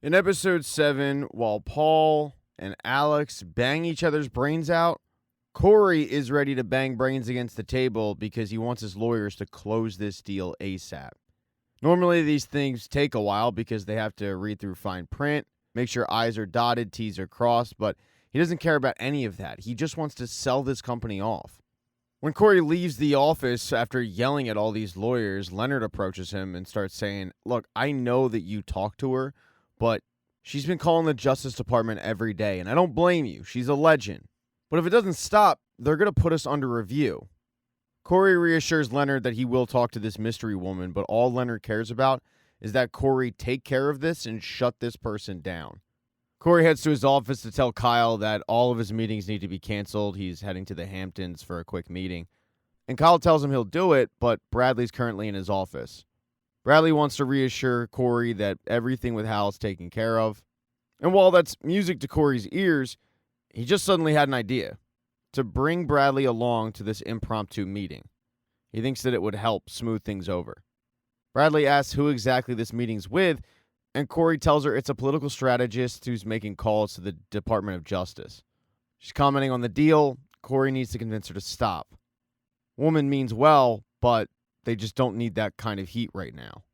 In episode 7, while Paul and Alex bang each other's brains out, Corey is ready to bang brains against the table because he wants his lawyers to close this deal ASAP. Normally, these things take a while because they have to read through fine print, make sure I's are dotted, T's are crossed, but he doesn't care about any of that. He just wants to sell this company off. When Corey leaves the office after yelling at all these lawyers, Leonard approaches him and starts saying, "Look, I know that you talked to her, but she's been calling the Justice Department every day, and I don't blame you. She's a legend. But if it doesn't stop, they're going to put us under review." Corey reassures Leonard that he will talk to this mystery woman, but all Leonard cares about is that Corey take care of this and shut this person down. Corey heads to his office to tell Kyle that all of his meetings need to be canceled. He's heading to the Hamptons for a quick meeting. And Kyle tells him he'll do it, but Bradley's currently in his office. Bradley wants to reassure Corey that everything with Hal is taken care of. And while that's music to Corey's ears, he just suddenly had an idea to bring Bradley along to this impromptu meeting. He thinks that it would help smooth things over. Bradley asks who exactly this meeting's with, and Corey tells her it's a political strategist who's making calls to the Department of Justice. She's commenting on the deal. Corey needs to convince her to stop. Woman means well, but they just don't need that kind of heat right now.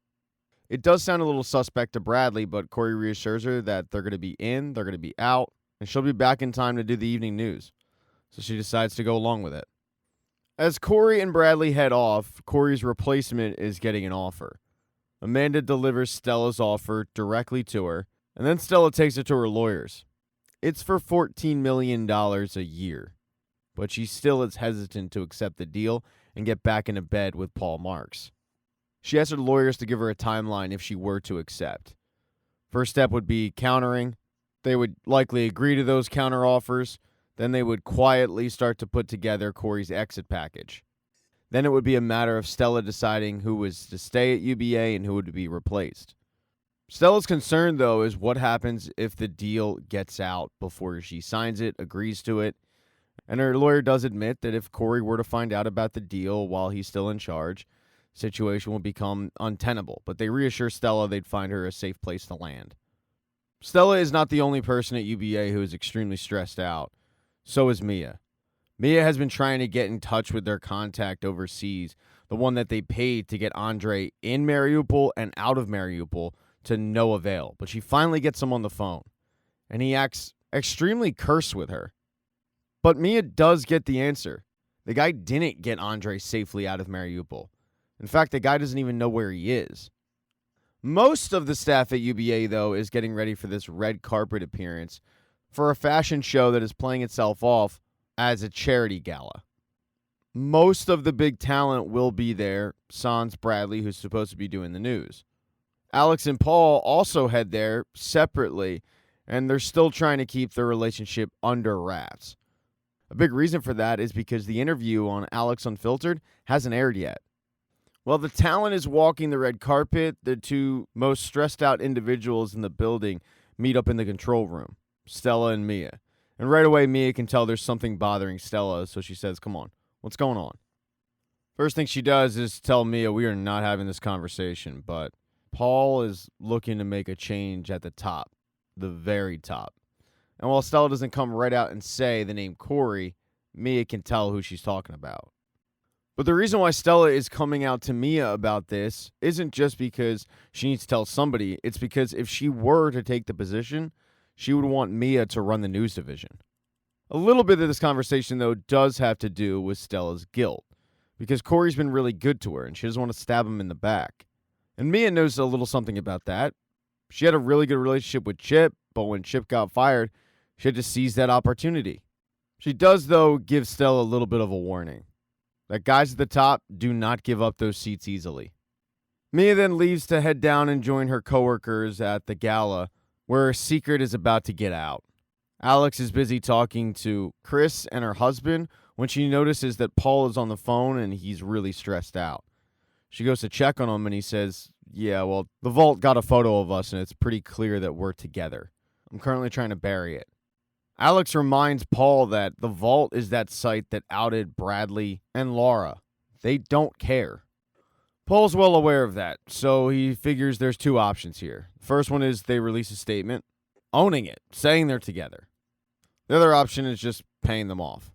It does sound a little suspect to Bradley, but Corey reassures her that they're going to be in, they're going to be out, and she'll be back in time to do the evening news. So she decides to go along with it. As Corey and Bradley head off, Corey's replacement is getting an offer. Amanda delivers Stella's offer directly to her, and then Stella takes it to her lawyers. It's for $14 million a year, but she still is hesitant to accept the deal and get back into bed with Paul Marks. She asks her lawyers to give her a timeline if she were to accept. First step would be countering. They would likely agree to those counteroffers. Then they would quietly start to put together Corey's exit package. Then it would be a matter of Stella deciding who was to stay at UBA and who would be replaced. Stella's concern, though, is what happens if the deal gets out before she signs it, agrees to it. And her lawyer does admit that if Corey were to find out about the deal while he's still in charge, the situation will become untenable. But they reassure Stella they'd find her a safe place to land. Stella is not the only person at UBA who is extremely stressed out. So is Mia. Mia has been trying to get in touch with their contact overseas, the one that they paid to get Andre in Mariupol and out of Mariupol, to no avail. But she finally gets him on the phone, and he acts extremely cursed with her. But Mia does get the answer. The guy didn't get Andre safely out of Mariupol. In fact, the guy doesn't even know where he is. Most of the staff at UBA, though, is getting ready for this red carpet appearance for a fashion show that is playing itself off as a charity gala. Most of the big talent will be there, sans Bradley, who's supposed to be doing the news. Alex and Paul also head there separately, and they're still trying to keep their relationship under wraps. A big reason for that is because the interview on Alex Unfiltered hasn't aired yet. While the talent is walking the red carpet, the two most stressed out individuals in the building meet up in the control room, Stella and Mia. And right away, Mia can tell there's something bothering Stella, so she says, "Come on, what's going on?" First thing she does is tell Mia we are not having this conversation, but Paul is looking to make a change at the top, the very top. And while Stella doesn't come right out and say the name Corey, Mia can tell who she's talking about. But the reason why Stella is coming out to Mia about this isn't just because she needs to tell somebody. It's because if she were to take the position, she would want Mia to run the news division. A little bit of this conversation, though, does have to do with Stella's guilt, because Corey's been really good to her, and she doesn't want to stab him in the back. And Mia knows a little something about that. She had a really good relationship with Chip, but when Chip got fired, she had to seize that opportunity. She does, though, give Stella a little bit of a warning that guys at the top do not give up those seats easily. Mia then leaves to head down and join her coworkers at the gala, where a secret is about to get out. Alex is busy talking to Chris and her husband when she notices that Paul is on the phone and he's really stressed out. She goes to check on him and he says, "Yeah, well, the vault got a photo of us and it's pretty clear that we're together. I'm currently trying to bury it." Alex reminds Paul that the vault is that site that outed Bradley and Laura. They don't care. Paul's well aware of that, so he figures there's two options here. The first one is they release a statement, owning it, saying they're together. The other option is just paying them off.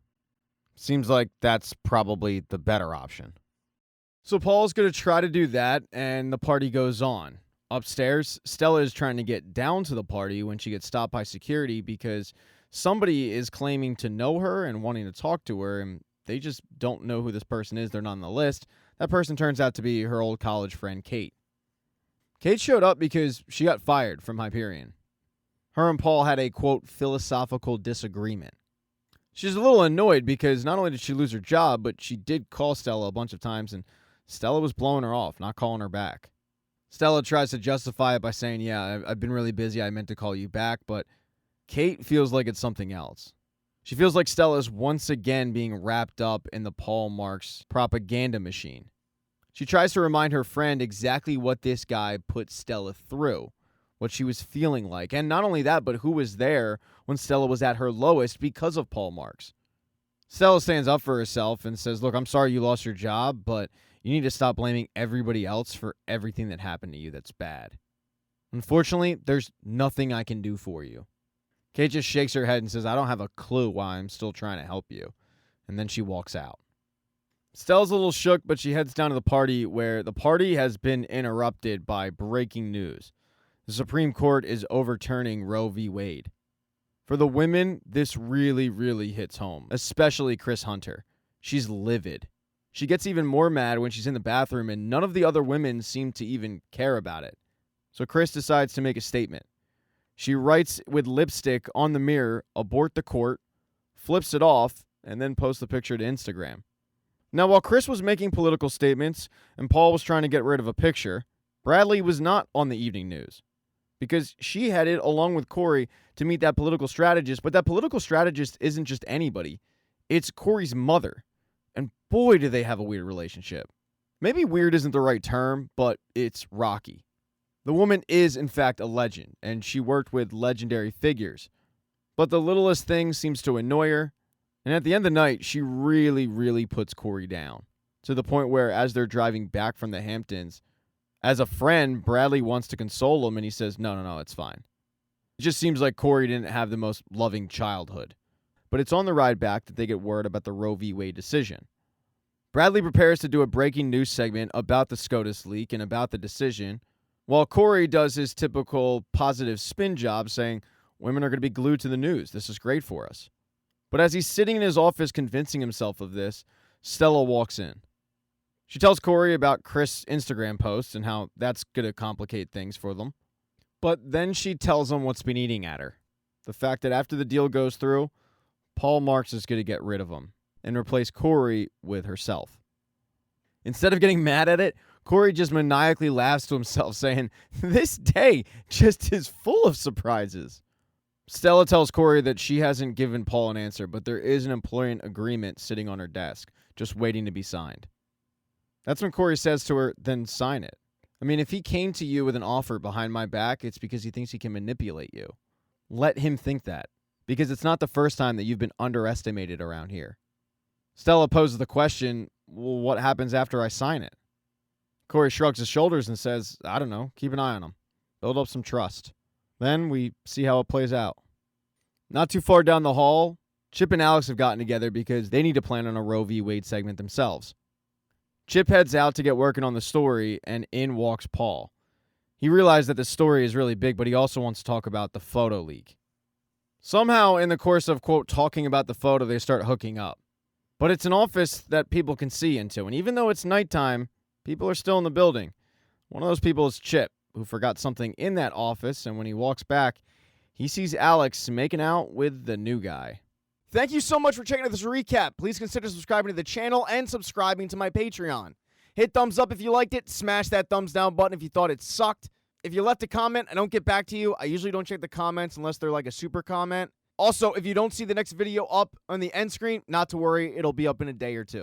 Seems like that's probably the better option. So Paul's going to try to do that, and the party goes on. Upstairs, Stella is trying to get down to the party when she gets stopped by security because somebody is claiming to know her and wanting to talk to her, and they just don't know who this person is. They're not on the list. That person turns out to be her old college friend, Kate. Kate showed up because she got fired from Hyperion. Her and Paul had a, quote, philosophical disagreement. She's a little annoyed because not only did she lose her job, but she did call Stella a bunch of times, and Stella was blowing her off, not calling her back. Stella tries to justify it by saying, yeah, I've been really busy. I meant to call you back, but Kate feels like it's something else. She feels like Stella's once again being wrapped up in the Paul Marks propaganda machine. She tries to remind her friend exactly what this guy put Stella through, what she was feeling like. And not only that, but who was there when Stella was at her lowest because of Paul Marks. Stella stands up for herself and says, look, I'm sorry you lost your job, but you need to stop blaming everybody else for everything that happened to you that's bad. Unfortunately, there's nothing I can do for you. Kate just shakes her head and says, I don't have a clue why I'm still trying to help you. And then she walks out. Stella's a little shook, but she heads down to the party where the party has been interrupted by breaking news. The Supreme Court is overturning Roe v. Wade. For the women, this really, really hits home, especially Chris Hunter. She's livid. She gets even more mad when she's in the bathroom, and none of the other women seem to even care about it. So Chris decides to make a statement. She writes with lipstick on the mirror, abort the court, flips it off, and then posts the picture to Instagram. Now, while Chris was making political statements and Paul was trying to get rid of a picture, Bradley was not on the evening news because she headed, along with Corey, to meet that political strategist. But that political strategist isn't just anybody. It's Corey's mother. And boy, do they have a weird relationship. Maybe weird isn't the right term, but it's rocky. The woman is, in fact, a legend, and she worked with legendary figures. But the littlest thing seems to annoy her, and at the end of the night, she really, really puts Corey down, to the point where, as they're driving back from the Hamptons, as a friend, Bradley wants to console him, and he says, no, it's fine. It just seems like Corey didn't have the most loving childhood. But it's on the ride back that they get word about the Roe v. Wade decision. Bradley prepares to do a breaking news segment about the SCOTUS leak and about the decision, while Corey does his typical positive spin job saying, women are going to be glued to the news. This is great for us. But as he's sitting in his office convincing himself of this, Stella walks in. She tells Corey about Chris' Instagram posts and how that's going to complicate things for them. But then she tells him what's been eating at her. The fact that after the deal goes through, Paul Marks is going to get rid of him and replace Corey with herself. Instead of getting mad at it, Corey just maniacally laughs to himself, saying, this day just is full of surprises. Stella tells Corey that she hasn't given Paul an answer, but there is an employment agreement sitting on her desk, just waiting to be signed. That's when Corey says to her, then sign it. I mean, if he came to you with an offer behind my back, it's because he thinks he can manipulate you. Let him think that, because it's not the first time that you've been underestimated around here. Stella poses the question, well, what happens after I sign it? Corey shrugs his shoulders and says, I don't know, keep an eye on him. Build up some trust. Then we see how it plays out. Not too far down the hall, Chip and Alex have gotten together because they need to plan on a Roe v. Wade segment themselves. Chip heads out to get working on the story, and in walks Paul. He realized that the story is really big, but he also wants to talk about the photo leak. Somehow, in the course of, quote, talking about the photo, they start hooking up. But it's an office that people can see into, and even though it's nighttime, people are still in the building. One of those people is Chip, who forgot something in that office, and when he walks back, he sees Alex making out with the new guy. Thank you so much for checking out this recap. Please consider subscribing to the channel and subscribing to my Patreon. Hit thumbs up if you liked it. Smash that thumbs down button if you thought it sucked. If you left a comment, I don't get back to you. I usually don't check the comments unless they're like a super comment. Also, if you don't see the next video up on the end screen, not to worry, it'll be up in a day or two.